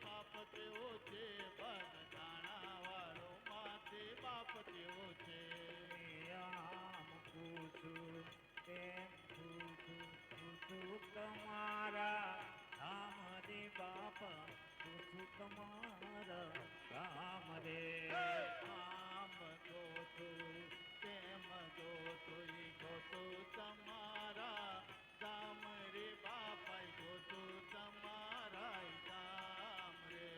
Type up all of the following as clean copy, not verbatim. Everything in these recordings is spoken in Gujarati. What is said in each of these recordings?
બાપ કેવો છે, બગદાણા વાળો પ્રેમ છું તમારા ધામ રે બાપા છું તમારા ધામ રે આમ ગોતું તેમ ગોતું ગોતું તમારા ધામ રે બાપા ગોતું તમારા ધામ રે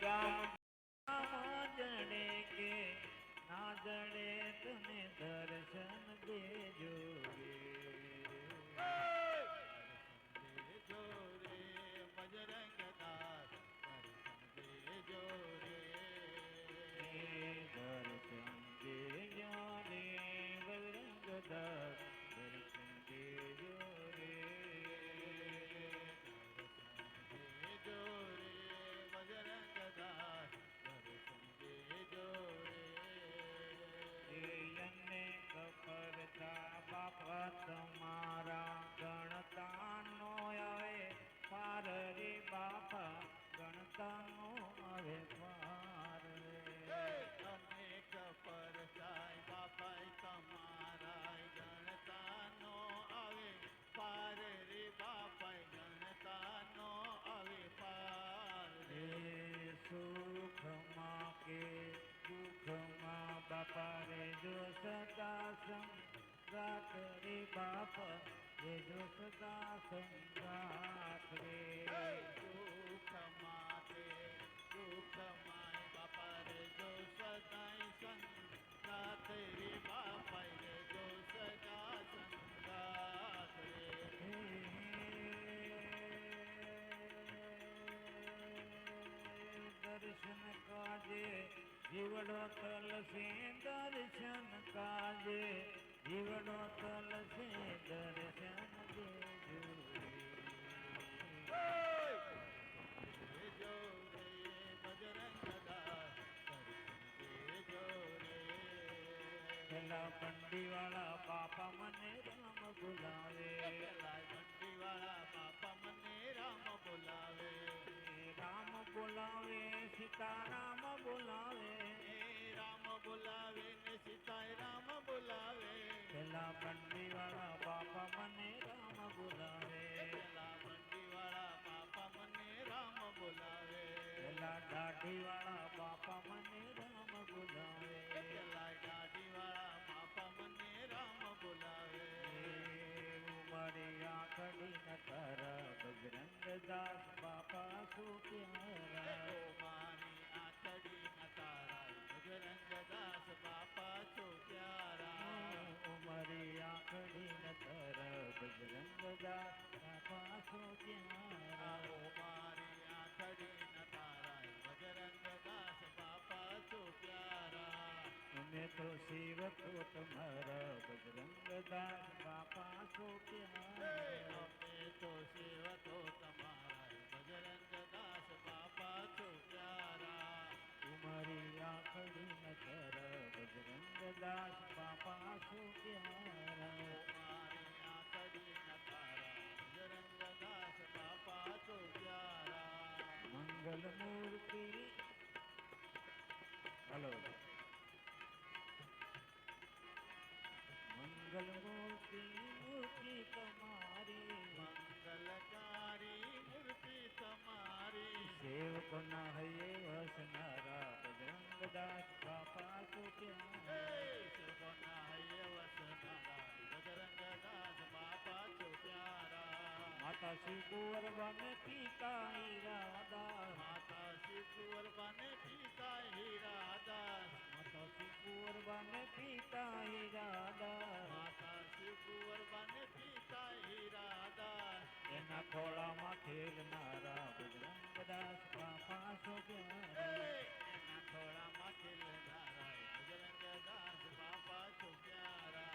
ગામ જણે કે ના જણે તમે દર્શન દેજો રે દેજો રે બજરંગ દાસ દર્શન દેજો રે દર્શન દેજો રે બજરંગ દાસ દર્શન દેજો રે દેજો રે બજરંગ દાસ દર્શન દેજો રે એને ખબર થા બાપા તમારા ગણતાનો આવે પાર રે બાપા ગણતાનો આવે પાર રે અનેક પરસાય બાપાય તમારા ગણતાનો આવે પાર રે બાપાય ગણતાનો આવે પાર રે સુખમાં કે દુઃખમાં બાપા રે જો સદા સંગાત રે બાપા રે જો સદા સંગાત રે દુઃખ માતે દુઃખ માય બાપા રે જો સદાય સંગાત રે બાપાય રે જો સદા સંગાત રે દર્શન કાજે જીવડો તલસે દર્શન કાજે જીવડો તલસે દર્શન દેજો દેજો રે બજરંગ દાસ દર્શન દેજો રે પેલા બંડી વાળા બાપા મને રામ બોલાવે પેલા બંડી વાળા બાપા મને રામ બોલાવે રામ બોલાવે સીતારામ બોલાવે રામ બોલાવે ને સીતાય રામ બોલાવે પેલા બંડી વાળા બાપા મને રામ બોલાવે પેલા બંડી વાળા બાપા મને રામ બોલાવે પેલા દાઢી વાળા બાપા મને રામ બોલાવે પેલા દાઢી વાળા બાપા મને રામ બોલાવે મારી આંખડી ન કર બજરંગ દાસ બાપા શું પ્યારા મારી આતડી ન તારા બજરંગ દાસ બાપા છો પ્યારા મારી આંખડી ન કર બજરંગ દાસ બાપા શું પ્યારા મારી આતડી ન તારા બજરંગ દાસ બાપા છો પ્યારા અમે તો સેવકો તમારા બજરંગ દાસ બાપા શું પ્યારા અમે તો સેવકો તમારા બજરંગ દાસ બાપા છો પ્યારા મારી આંખડી ન કર બજરંગ દાસ બાપા શું પ્યારા મારી આતડી ન તારા બજરંગ દાસ બાપા છો પ્યારા મંગલ મૂર્તિ હલો મંગલ મૂર્તિ મૂર્તિ તમારી મંગલકારી મૂર્તિ તમારી સેવકોના હૈયે વસનારા બજરંગ દાસ બાપા શું પ્યારા શિવના હૈયે વસનારા બજરંગ દાસ બાપા છો પ્યારા માતા શિવ કુંવર બને પિતા હીરા દાસ માતા શિવ કુંવર બને પિતા હીરા દાસ માતા શિવ કુંવર બને પિતા હીરા દાસ માતા શિવ કુંવર બને પિતા હીરા દાસ એના ખોળામાં ખેલનારા બજરંગ દાસ બાપા શું પ્યારા એના ખોળામાં ખેલનારા બજરંગ દાસ બાપા છો પ્યારા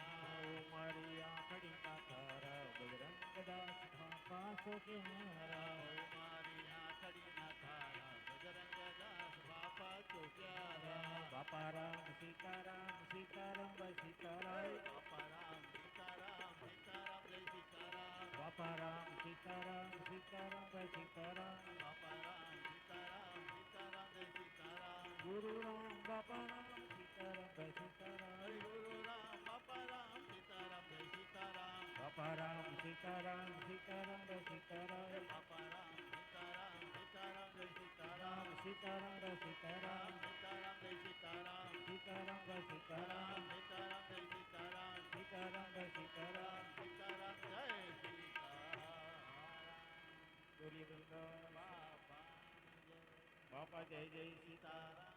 મારી આંખડી ના તારા બજરંગ દાસ બાપા શું પ્યારા મારી આખડી ના તારા બજરંગ દાસ બાપા છો પ્યારા બાપા રામ સીતારામ સીતારામ ભાઈ સીતારામ બાપા રામ સીતારામ સીતારામ જય સીતારામ બાપા રામ સીતારામ સીતારામ ભાઈ સીતારામ બાપા રામ સીતારામ સીતારામ જય સીતારામ ગુરુ રામ બાપા રામ સીતારામ જય સીતારામ. હરિ ગુરુ રામ બાપા રામ સીતારામ જય સીતારામ. બાપા રામ સીતારામ સીતારામ જય સીતારામ. બાપા રામ સીતારામ સીતારામ જય સીતારામ. સીતારામ જય સીતારામ. સીતારામ જય સીતારામ. સીતારામ જય સીતારામ. સીતારામ જય સીતારામ. સીતારામ જય સીતારામ. સીતારામ જય સીતારામ. ગોરી વૃંદાવન. બાપા બાપા જય જય સીતારામ.